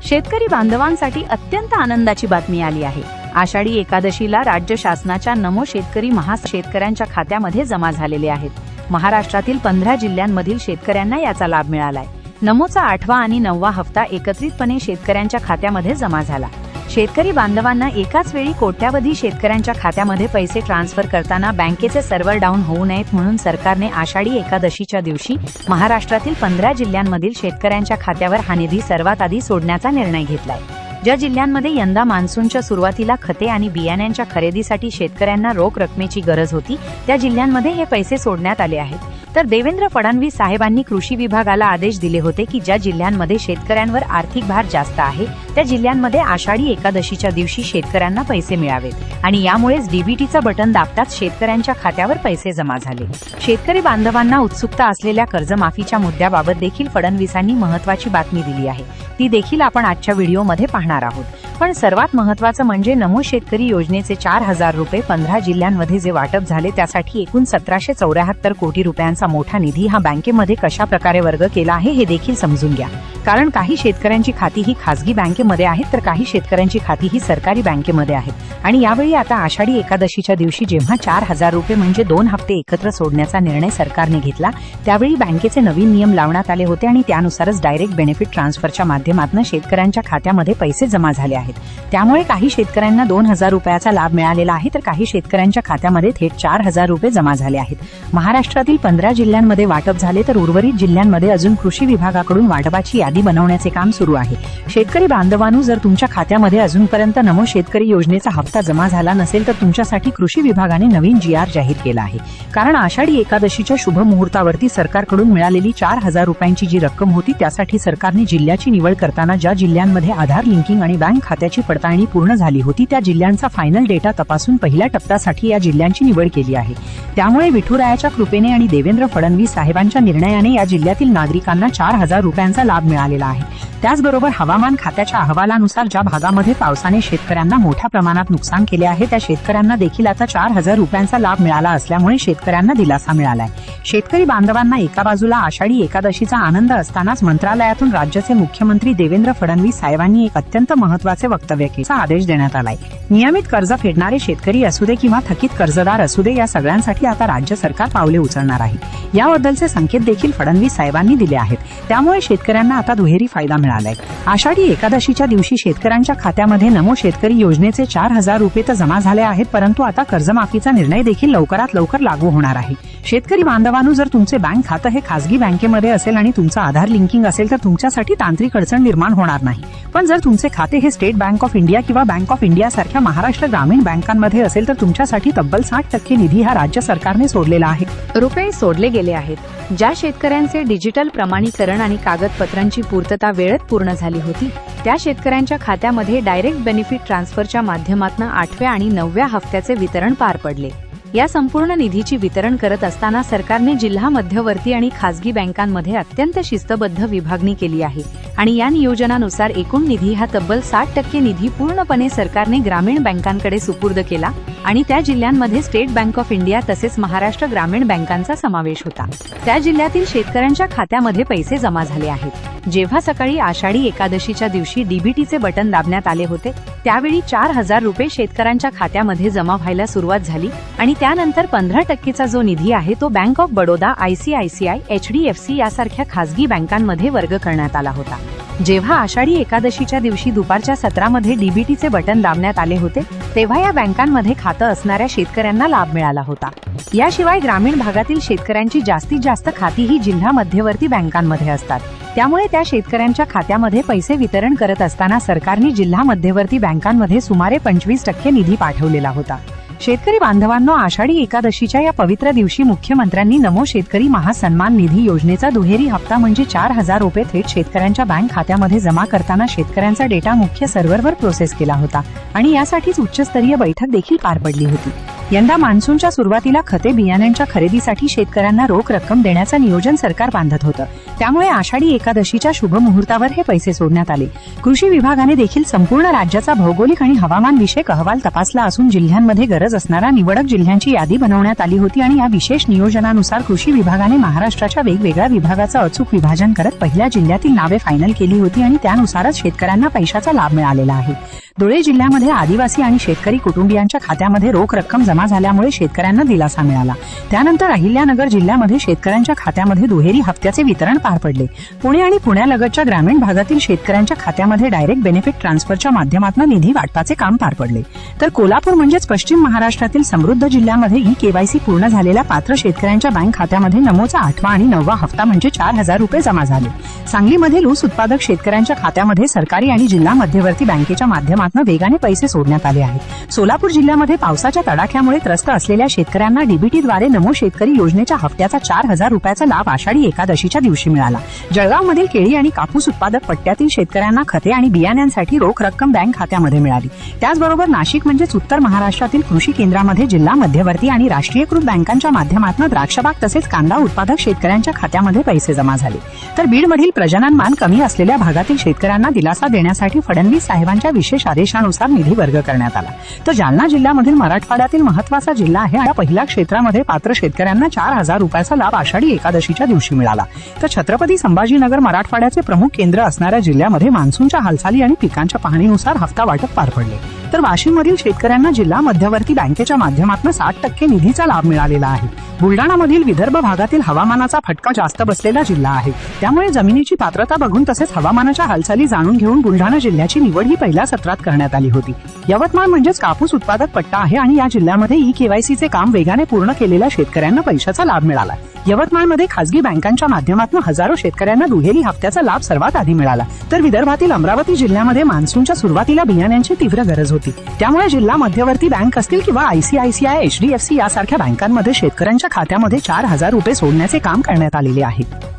शेतकरी बांधवांसाठी अत्यंत आनंदाची बातमी आली आहे। आषाढी एकादशीला राज्य शासनाच्या नमो शेतकरी शेतकऱ्यांच्या खात्यामध्ये जमा झालेले आहेत। महाराष्ट्रातील 15 जिल्ह्यांमधील शेतकऱ्यांना याचा लाभ मिळालाय। नमोचा 8वा आणि 9वा हप्ता एकत्रितपणे शेतकऱ्यांच्या खात्यामध्ये जमा झाला। शेतकरी बांधवांना एकाच वेळी कोट्यावधी शेतकऱ्यांच्या खात्यामध्ये पैसे ट्रान्सफर करताना बँकेचे सर्व्हर डाऊन होऊ नयेत म्हणून सरकारने आषाढी एकादशीच्या दिवशी महाराष्ट्रातील 15 जिल्ह्यांमधील शेतकऱ्यांच्या खात्यावर हा निधी सर्वात आधी सोडण्याचा निर्णय घेतलाय। ज्या जिल्ह्यांमध्ये यंदा मान्सूनच्या सुरुवातीला खते आणि बियाण्यांच्या खरेदीसाठी शेतकऱ्यांना रोख रकमेची गरज होती त्या जिल्ह्यांमध्ये हे पैसे सोडण्यात आले आहेत। तर देवेंद्र फडणवीस साहेबांनी कृषी विभागाला आदेश दिले होते की ज्या जिल्ह्यांमध्ये शेतकऱ्यांवर आर्थिक भार जास्त आहे त्या जिल्ह्यांमध्ये आषाढी एकादशीच्या दिवशी शेतकऱ्यांना पैसे मिळावेत आणि यामुळेच डीबीटीचं बटन दाबताच शेतकऱ्यांच्या खात्यावर पैसे जमा झाले। शेतकरी बांधवांना उत्सुकता असलेल्या कर्जमाफीच्या मुद्द्याबाबत देखील फडणवीसांनी महत्त्वाची बातमी दिली आहे। ती देखील आपण आजच्या व्हिडिओमध्ये पाहणार आहोत। पण सर्वात महत्त्वाचं म्हणजे नमो शेतकरी योजनेचे 4000 रुपये 15 जिल्ह्यांमध्ये जे वाटप झाले त्यासाठी एकूण 1774 कोटी रुपयांचा मोठा निधी हा बँकेमध्ये कशा प्रकारे वर्ग केला आहे हे देखील समजून घ्या। कारण काही शेतकऱ्यांची खाती ही खासगी बँकेमध्ये आहेत तर काही शेतकऱ्यांची खाती ही सरकारी बँकेमध्ये आहेत आणि यावेळी आता आषाढी एकादशीच्या दिवशी जेव्हा 4000 रुपये म्हणजे 2 हप्ते एकत्र सोडण्याचा निर्णय सरकारने घेतला त्यावेळी बँकेचे नवीन नियम लावण्यात आले होते आणि त्यानुसारच डायरेक्ट बेनिफिट ट्रान्सफरच्या माध्यमातून शेतकऱ्यांच्या खात्यामध्ये पैसे जमा झाले आहेत। त्यामुळे काही शेतकऱ्यांना 2000 रुपयाचा लाभ मिळालेला आहे तर काही शेतकऱ्यांच्या खात्यामध्ये थेट 4000 रुपये जमा झाले आहेत। महाराष्ट्रातील 15 जिल्ह्यांमध्ये वाटप झाले तर उर्वरित जिल्ह्यांमध्ये अजून कृषी विभागाकडून वाटपाची यादी बनवण्याचे काम सुरू आहे। शेतकरी बांधवांनो, जर तुमच्या खात्यामध्ये अजूनपर्यंत नमो शेतकरी योजनेचा हप्ता जमा झाला नसेल तर तुमच्यासाठी कृषी विभागाने नवीन GR जाहीर केला आहे। कारण आषाढी एकादशीच्या शुभ मुहूर्तावरती सरकारकडून मिळालेली 4000 रुपयांची जी रक्कम होती त्यासाठी सरकारने जिल्ह्याची निवड करताना ज्या जिल्ह्यांमध्ये आधार लिंकिंग आणि बँक खात्याची पडताळणी पूर्ण झाली होती त्या जिल्ह्यांचा फायनल डेटा तपासून पहिल्या टप्प्यासाठी या जिल्ह्यांची निवड केली आहे। त्यामुळे विठुरायाच्या कृपेने आणि देवेंद्र फडणवीस साहेबांच्या निर्णयाने या जिल्ह्यातील नागरिकांना 4000 रुपयांचा लाभ मिळालेला आहे। त्याचबरोबर हवामान खात्याच्या अहवालानुसार ज्या भागामध्ये पावसाने शेतकऱ्यांना मोठ्या प्रमाणात नुकसान केले आहे त्या शेतकऱ्यांना देखील आता 4000 रुपयांचा लाभ मिळाला असल्यामुळे शेतकऱ्यांना दिलासा मिळालाय। शेतकरी बांधवांना एका बाजूला आषाढी एकादशीचा आनंद असतानाच मंत्रालयातून राज्याचे मुख्यमंत्री देवेंद्र फडणवीस साहेबांनी एक अत्यंत महत्त्वाचे वक्तव्य केल्याचा आदेश देण्यात आलाय। नियमित कर्ज फेडणारे शेतकरी असू दे किंवा थकीत कर्जदार असू दे या सगळ्यांसाठी आता राज्य सरकार पावले उचलणार आहे। याबद्दलचे संकेत देखील फडणवीस साहेबांनी दिले आहेत। त्यामुळे शेतकऱ्यांना आता दुहेरी फायदा मिळालाय। आषाढी एकादशीच्या दिवशी शेतकऱ्यांच्या खात्यामध्ये नमो शेतकरी योजनेचे 4000 रुपये तर जमा झाले आहेत परंतु आता कर्जमाफीचा निर्णय देखील लवकरात लवकर लागू होणार आहे। शेतकरी बांधवांनो, जर तुमचे बँक खाते हे खासगी बँकेमध्ये असेल आणि तुमचं आधार लिंकिंग असेल तर तुमच्यासाठी तांत्रिक अडचण निर्माण होणार नाही। पण जर तुमचे खाते हे स्टेट बँक ऑफ इंडिया किंवा बँक ऑफ इंडिया सारख्या महाराष्ट्र ग्रामीण बँकांमध्ये असेल तर तुमच्यासाठी तब्बल 60% निधी हा राज्य सरकारने सोडलेला आहे। रुपये सोडले गेले आहेत। ज्या शेतकऱ्यांचे डिजिटल प्रमाणीकरण आणि कागदपत्रांची पूर्तता वेळेत पूर्ण झाली होती त्या शेतकऱ्यांच्या खात्यामध्ये डायरेक्ट बेनिफिट ट्रान्सफरच्या माध्यमातून 8व्या आणि 9व्या हप्त्याचे वितरण पार पडले। या संपूर्ण निधीची वितरण करत असताना सरकारने जिल्हा मध्यवर्ती आणि खासगी बँकांमध्ये अत्यंत शिस्तबद्ध विभागणी केली आहे आणि या नियोजनानुसार एकूण निधी हा तब्बल 60% निधी पूर्णपणे सरकारने ग्रामीण बँकांकडे सुपूर्द केला आणि त्या जिल्ह्यांमध्ये स्टेट बँक ऑफ इंडिया तसेच महाराष्ट्र ग्रामीण बँकांचा समावेश होता। त्या जिल्ह्यातील शेतकऱ्यांच्या खात्यामध्ये पैसे जमा झाले आहेत। जेव्हा सकाळी आषाढी एकादशीच्या दिवशी डीबीटीचे बटन दाबण्यात आले होते त्यावेळी 4000 रुपये शेतकऱ्यांच्या खात्यामध्ये जमा व्हायला सुरुवात झाली आणि त्यानंतर 15%चा जो निधी आहे तो bank of Baroda, ICICI, HDFC यासारख्या खासगी बँकांमध्ये वर्ग करण्यात आला होता। जेव्हा आषाढी एकादशीच्या दिवशी दुपारच्या सत्रामध्ये डीबीटीचे बटन दाबण्यात आले होते तेव्हा या बँकांमध्ये खातं असणाऱ्या शेतकऱ्यांना लाभ मिळाला होता। याशिवाय ग्रामीण भागातील शेतकऱ्यांची जास्तीत जास्त खाती ही जिल्हा मध्यवर्ती बँकांमध्ये असतात। त्यामुळे त्या शेतकऱ्यांच्या खात्यामध्ये पैसे वितरण करत असताना सरकारने जिल्हा मध्यवर्ती बँकांमध्ये सुमारे 25% निधी पाठवलेला होता। शेतकरी बांधवांनो, आषाढी एकादशीच्या या पवित्र दिवशी मुख्यमंत्र्यांनी नमो शेतकरी महासन्मान निधी योजनेचा दुहेरी हप्ता म्हणजे 4000 रुपये थेट शेतकऱ्यांच्या बँक खात्यामध्ये जमा करताना शेतकऱ्यांचा डेटा मुख्य सर्व्हरवर प्रोसेस केला होता आणि यासाठीच उच्चस्तरीय बैठक देखील पार पडली होती। यंदा मान्सूनच्या सुरुवातीला खते बियाण्यांच्या खरेदीसाठी शेतकऱ्यांना रोख रक्कम देण्याचं नियोजन सरकार बांधत होतं. त्यामुळे आषाढी एकादशीच्या शुभ मुहूर्तावर हे पैसे सोडण्यात आले. कृषी विभागाने देखील संपूर्ण राज्याचा भौगोलिक आणि हवामान विषयक अहवाल तपासला असून जिल्ह्यांमध्ये गरज असणाऱ्या निवडक जिल्ह्यांची यादी बनवण्यात आली होती आणि या विशेष नियोजनानुसार कृषी विभागाने महाराष्ट्राच्या वेगवेगळ्या विभागाचं अचूक विभाजन करत पहिल्या जिल्ह्यातील नावे फायनल केली होती आणि त्यानुसारच शेतकऱ्यांना पैशाचा लाभ मिळालेला आहे. धुळे जिल्ह्यामध्ये आदिवासी आणि शेतकरी कुटुंबियांच्या खात्यामध्ये रोख रक्कम जमा झाल्यामुळे शेतकऱ्यांना दिलासा मिळाला. त्यानंतर अहिल्यानगर जिल्ह्यामध्ये शेतकऱ्यांच्या खात्यामध्ये दुहेरी हप्त्याचे वितरण पार पडले. पुणे आणि पुण्यालगतच्या ग्रामीण भागातील शेतकऱ्यांच्या खात्यामध्ये डायरेक्ट बेनिफिट ट्रान्सफरच्या माध्यमातून निधी वाटपाचे काम पार पडले. तर कोल्हापूर म्हणजेच पश्चिम महाराष्ट्रातील समृद्ध जिल्ह्यामध्ये ई-केवायसी पूर्ण झालेल्या पात्र शेतकऱ्यांच्या बँक खात्यामध्ये नमोचा 8वा आणि 9वा हप्ता म्हणजे 4,000 रुपये जमा झाले. सांगलीमधील ऊस उत्पादक शेतकऱ्यांच्या खात्यामध्ये सरकारी आणि जिल्हा मध्यवर्ती बँकेच्या माध्यमातून वेगाने पैसे सोडण्यात आले आहेत. सोलापूर जिल्ह्यामध्ये पावसाच्या तडाख्यामुळे त्रस्त असलेल्या शेतकऱ्यांना डीबीटीद्वारे नमो शेतकरी योजनेच्या हप्त्याचा 4,000 रुपयाचा लाभ आषाढी एकादशीच्या दिवशी मिळाला. जळगावमधील केळी आणि कापूस उत्पादक पट्ट्यातील शेतकऱ्यांना खते आणि बियाण्यांसाठी रोख रक्कम बँक खात्यामध्ये मिळाली. त्याचबरोबर नाशिक म्हणजेच उत्तर महाराष्ट्रातील कृषी केंद्रामध्ये जिल्हा मध्यवर्ती आणि राष्ट्रीयकृत बँकांच्या माध्यमातून द्राक्षबाग तसेच कांदा उत्पादक शेतकऱ्यांच्या खात्यामध्ये पैसे जमा झाले. तर बीडमधील प्रजननमान कमी असलेल्या भागातील शेतकऱ्यांना दिलासा देण्यासाठी फडणवीस साहेबांच्या विशेष आदेशानुसार निधी वर्ग करण्यात आला. तर जालना जिल्ह्यामधील मराठवाड्यातील महत्वाचा जिल्हा आहे आणि पहिल्या क्षेत्रामध्ये पात्र शेतकऱ्यांना 4,000 रुपयाचा लाभ आषाढी एकादशीच्या दिवशी मिळाला. तर छत्रपती संभाजीनगर मराठवाड्याचे प्रमुख केंद्र असणाऱ्या जिल्ह्यामध्ये मान्सूनच्या हालचाली आणि पिकांच्या पाहणीनुसार हप्ता वाटप पार पडले. तर वाशिममधील शेतकऱ्यांना जिल्हा मध्यवर्ती बँकेच्या माध्यमातून 60% निधीचा लाभ मिळालेला आहे. बुलडाणामधील विदर्भ भागातील हवामानाचा फटका जास्त बसलेला जिल्हा आहे. त्यामुळे जमिनीची पात्रता बघून तसेच हवामानाच्या हालचाली जाणून घेऊन बुलढाणा जिल्ह्याची निवड ही पहिल्या सत्रात करण्यात आली होती. यवतमाळ म्हणजेच कापूस उत्पादक पट्टा आहे आणि या जिल्ह्यामध्ये ई-केवायसीचे काम वेगाने पूर्ण केलेल्या शेतकऱ्यांना पैशाचा लाभ मिळाला. यवतमाळमध्ये खासगी बँकांच्या माध्यमातून हजारो शेतकऱ्यांना दुहेरी हप्त्याचा लाभ सर्वात आधी मिळाला. तर विदर्भातील अमरावती जिल्ह्यामध्ये मान्सूनच्या सुरुवातीला बियाण्यांची तीव्र गरज होती. त्यामुळे जिल्हा मध्यवर्ती बँक असतील किंवा ICICI, HDFC यासारख्या बँकांमध्ये शेतकऱ्यांच्या खात्यामध्ये 4,000 रुपये सोडण्याचे काम करण्यात आलेले आहे.